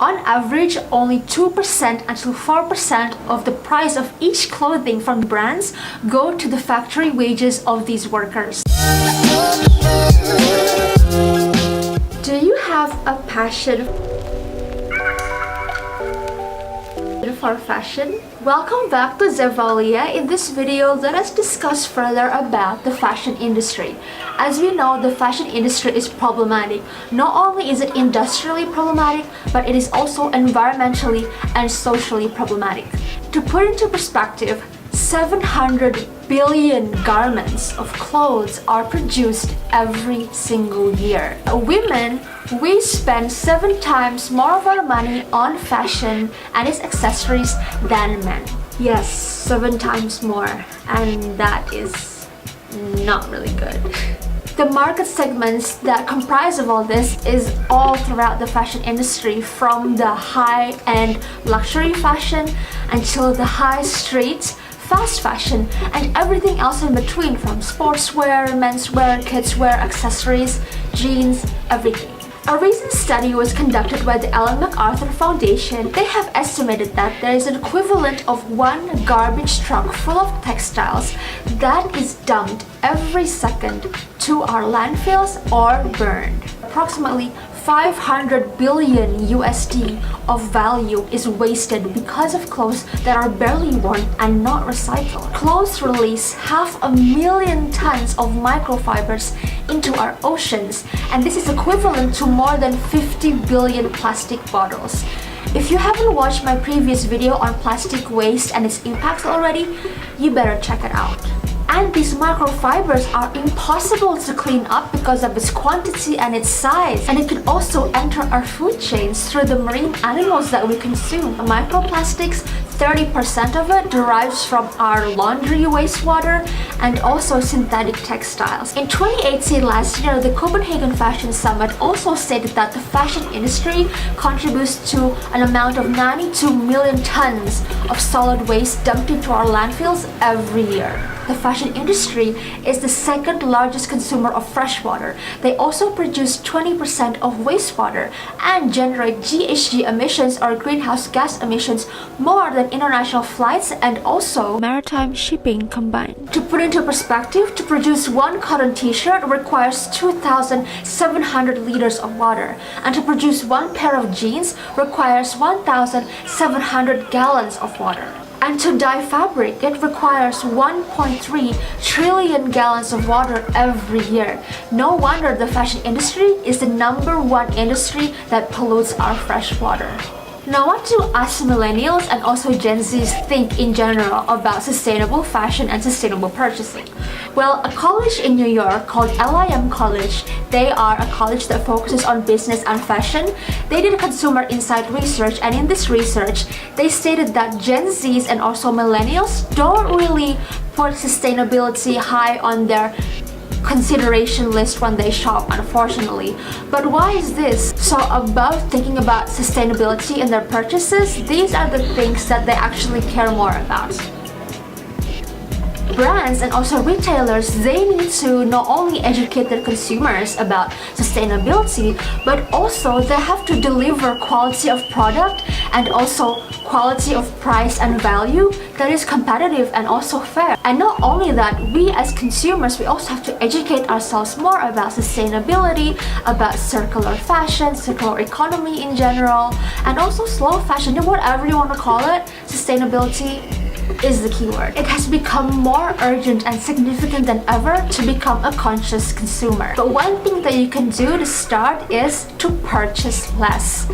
On average, only 2% until 4% of the price of each clothing from brands go to the factory wages of these workers. Do you have a passion for fashion? Welcome back to Zevaulia. In this video, let us discuss further about the fashion industry. As we know, the fashion industry is problematic. Not only is it industrially problematic, but it is also environmentally and socially problematic. To put into perspective, 700 billion garments of clothes are produced every single year. Women, we spend 7 times more of our money on fashion and its accessories than men. Yes, 7 times more, and that is not really good. The market segments that comprise of all this is all throughout the fashion industry, from the high-end luxury fashion until the high street fast fashion and everything else in between, from sportswear, menswear, kidswear, accessories, jeans, everything. A recent study was conducted by the Ellen MacArthur Foundation. They have estimated that there is an equivalent of 1 garbage truck full of textiles that is dumped every second to our landfills or burned. Approximately 500 billion USD of value is wasted because of clothes that are barely worn and not recycled. Clothes release 500,000 tons of microfibers into our oceans, and this is equivalent to more than 50 billion plastic bottles. If you haven't watched my previous video on plastic waste and its impacts already, you better check it out. And these microfibers are impossible to clean up because of its quantity and its size. And it can also enter our food chains through the marine animals that we consume. Microplastics, 30% of it derives from our laundry wastewater and also synthetic textiles. In 2018, last year, the Copenhagen Fashion Summit also stated that the fashion industry contributes to an amount of 92 million tons of solid waste dumped into our landfills every year. The fashion industry is the second largest consumer of fresh water. They also produce 20% of wastewater and generate GHG emissions, or greenhouse gas emissions, more than international flights and also maritime shipping combined. To put into perspective, to produce 1 cotton t-shirt requires 2,700 liters of water, and to produce 1 pair of jeans requires 1,700 gallons of water. And to dye fabric, it requires 1.3 trillion gallons of water every year. No wonder the fashion industry is the #1 industry that pollutes our fresh water. Now, what do us millennials and also Gen Zs think in general about sustainable fashion and sustainable purchasing? Well, a college in New York called LIM College, they are a college that focuses on business and fashion. They did consumer insight research, and in this research, they stated that Gen Zs and also millennials don't really put sustainability high on their consideration list when they shop, unfortunately. But why is this? So above thinking about sustainability in their purchases, these are the things that they actually care more about. Brands and also retailers, they need to not only educate their consumers about sustainability, but also they have to deliver quality of product and also quality of price and value that is competitive and also fair. And not only that, we as consumers, we also have to educate ourselves more about sustainability, about circular fashion, circular economy in general, and also slow fashion, whatever you want to call it. Sustainability is the keyword. It has become more urgent and significant than ever to become a conscious consumer. But one thing that you can do to start is to purchase less.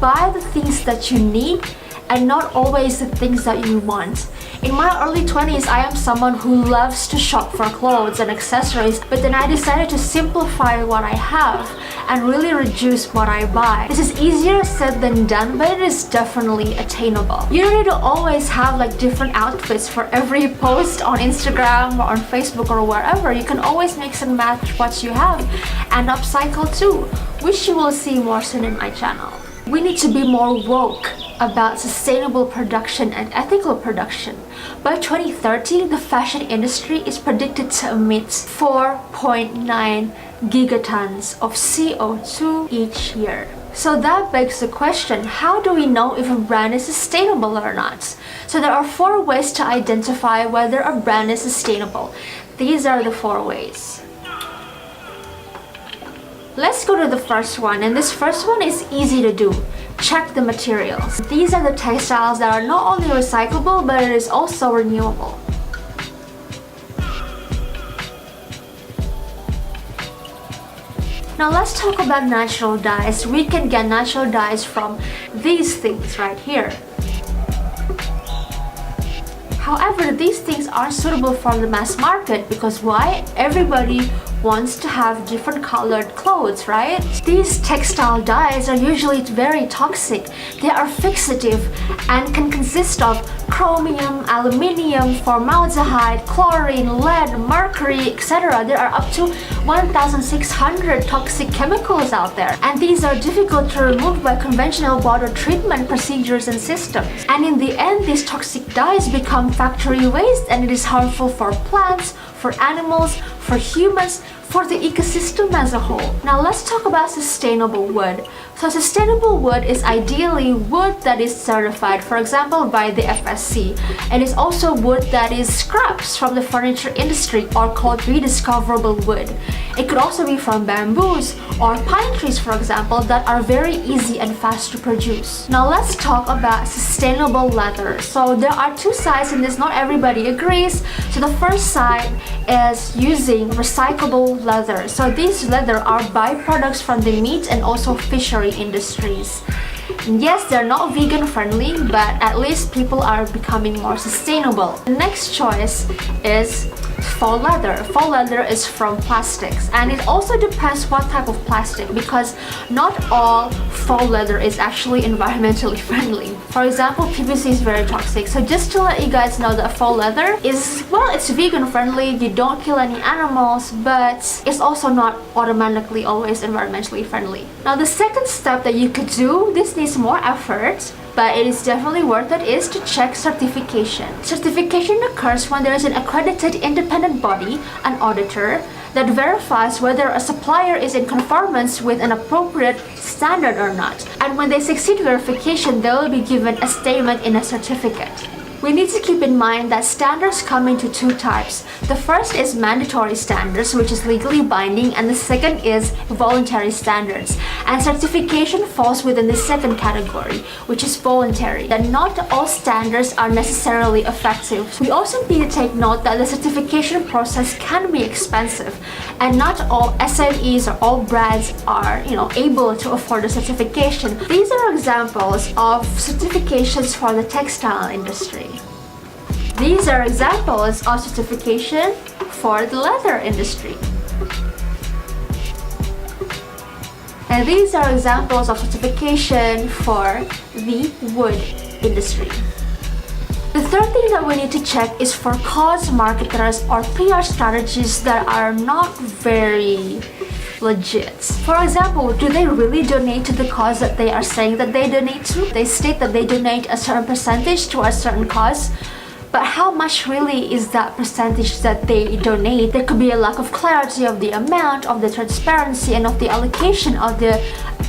Buy the things that you need and not always the things that you want. In my early 20s, I am someone who loves to shop for clothes and accessories, but then I decided to simplify what I have and really reduce what I buy. This is easier said than done, but it is definitely attainable. You don't need to always have like different outfits for every post on Instagram or on Facebook or wherever. You can always mix and match what you have and upcycle too, which you will see more soon in my channel. We need to be more woke about sustainable production and ethical production. By 2030, the fashion industry is predicted to emit 4.9 gigatons of CO2 each year. So that begs the question, how do we know if a brand is sustainable or not? So there are 4 ways to identify whether a brand is sustainable. These are the 4 ways. Let's go to the first one, and this first one is easy to do. Check the materials. These are the textiles that are not only recyclable, but it is also renewable. Now let's talk about natural dyes. We can get natural dyes from these things right here. However, these things aren't suitable for the mass market because why? Everybody wants to have different colored clothes, right? These textile dyes are usually very toxic. They are fixative and can consist of chromium, aluminium, formaldehyde, chlorine, lead, mercury, etc. There are up to 1,600 toxic chemicals out there, and these are difficult to remove by conventional water treatment procedures and systems. And in the end, these toxic dyes become factory waste, and it is harmful for plants, for animals, for humans, for the ecosystem as a whole. Now let's talk about sustainable wood. So sustainable wood is ideally wood that is certified, for example, by the FSC. It is also wood that is scraps from the furniture industry or called rediscoverable wood. It could also be from bamboos or pine trees, for example, that are very easy and fast to produce. Now let's talk about sustainable leather. So there are 2 sides in this, not everybody agrees. So the first side is using recyclable leather. So these leather are byproducts from the meat and also fishery industries. Yes, they're not vegan friendly, but at least people are becoming more sustainable. The next choice is faux leather. Faux leather is from plastics, and it also depends what type of plastic, because not all faux leather is actually environmentally friendly. For example, PVC is very toxic. So just to let you guys know that faux leather is, well, it's vegan friendly, you don't kill any animals, but it's also not automatically always environmentally friendly. Now the second step that you could do, this needs more effort, but it is definitely worth it, is to check certification. Certification occurs when there is an accredited independent body, an auditor, that verifies whether a supplier is in conformance with an appropriate standard or not. And when they succeed verification, they will be given a statement in a certificate. We need to keep in mind that standards come into 2 types. The first is mandatory standards, which is legally binding, and the second is voluntary standards. And certification falls within the second category, which is voluntary. That not all standards are necessarily effective. We also need to take note that the certification process can be expensive, and not all SMEs or all brands are, able to afford a certification. These are examples of certifications for the textile industry. These are examples of certification for the leather industry. And these are examples of certification for the wood industry. The third thing that we need to check is for cause marketers or PR strategies that are not very legit. For example, do they really donate to the cause that they are saying that they donate to? They state that they donate a certain percentage to a certain cause, but how much really is that percentage that they donate? There could be a lack of clarity of the amount, of the transparency, and of the allocation of the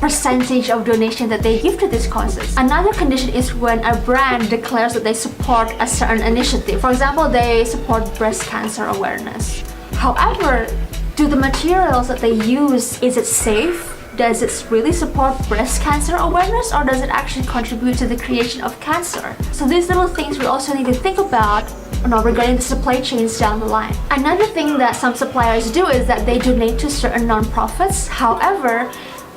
percentage of donation that they give to these causes. Another condition is when a brand declares that they support a certain initiative. For example, they support breast cancer awareness. However, do the materials that they use, is it safe? Does it really support breast cancer awareness, or does it actually contribute to the creation of cancer? So these little things we also need to think about regarding the supply chains down the line. Another thing that some suppliers do is that they donate to certain non-profits. However,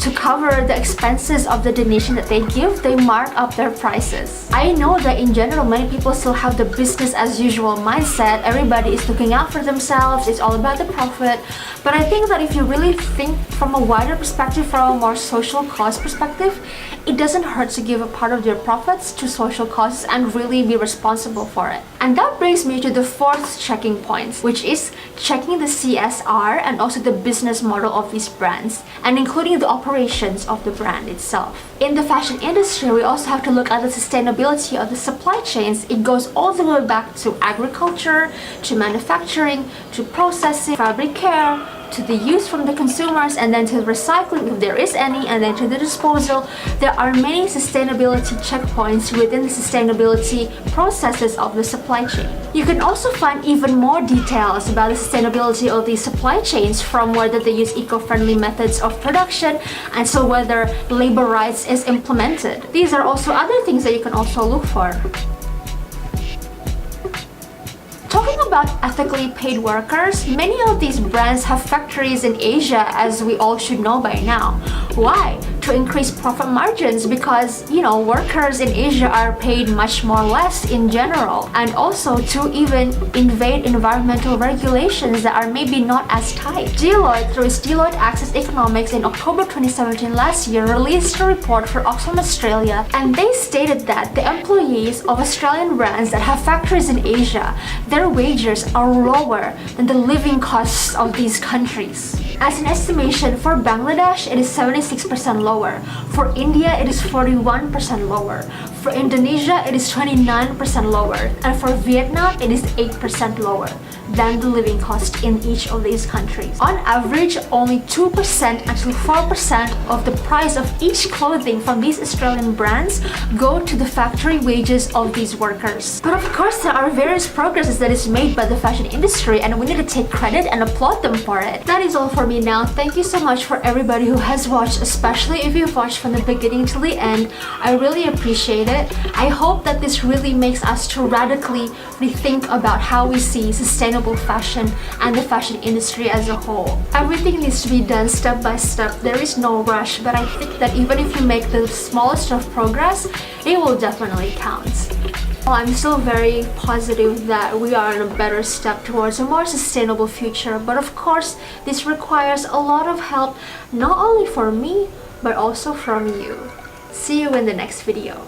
to cover the expenses of the donation that they give, they mark up their prices. I know that in general, many people still have the business as usual mindset. Everybody is looking out for themselves. It's all about the profit. But I think that if you really think from a wider perspective, from a more social cause perspective, it doesn't hurt to give a part of your profits to social causes and really be responsible for it. And that brings me to the 4th checking point, which is checking the CSR and also the business model of these brands, and including the operations of the brand itself. In the fashion industry, we also have to look at the sustainability of the supply chains. It goes all the way back to agriculture, to manufacturing, to processing, fabric care, to the use from the consumers, and then to the recycling if there is any, and then to the disposal. There are many sustainability checkpoints within the sustainability processes of the supply chain. You can also find even more details about the sustainability of these supply chains, from whether they use eco-friendly methods of production and so whether labor rights is implemented. These are also other things that you can also look for. Talking about ethically paid workers, many of these brands have factories in Asia, as we all should know by now. Why? To increase profit margins, because workers in Asia are paid much more less in general, and also to even invade environmental regulations that are maybe not as tight. Deloitte, through its Deloitte Access Economics in October 2017 last year, released a report for Oxfam Australia, and they stated that the employees of Australian brands that have factories in Asia, their wages are lower than the living costs of these countries. As an estimation, for Bangladesh, it is 76% lower. For India, it is 41% lower. For Indonesia, it is 29% lower. And for Vietnam, it is 8% lower than the living cost in each of these countries. On average, only 2% until 4% of the price of each clothing from these Australian brands go to the factory wages of these workers. But of course, there are various progresses that is made by the fashion industry, and we need to take credit and applaud them for it. That is all for me now. Thank you so much for everybody who has watched, especially if you've watched from the beginning to the end. I really appreciate it. I hope that this really makes us to radically rethink about how we see sustainable fashion and the fashion industry as a whole. Everything needs to be done step by step. There is no rush, but I think that even if you make the smallest of progress, it will definitely count. I'm still very positive that we are on a better step towards a more sustainable future, but of course, this requires a lot of help, not only from me, but also from you. See you in the next video.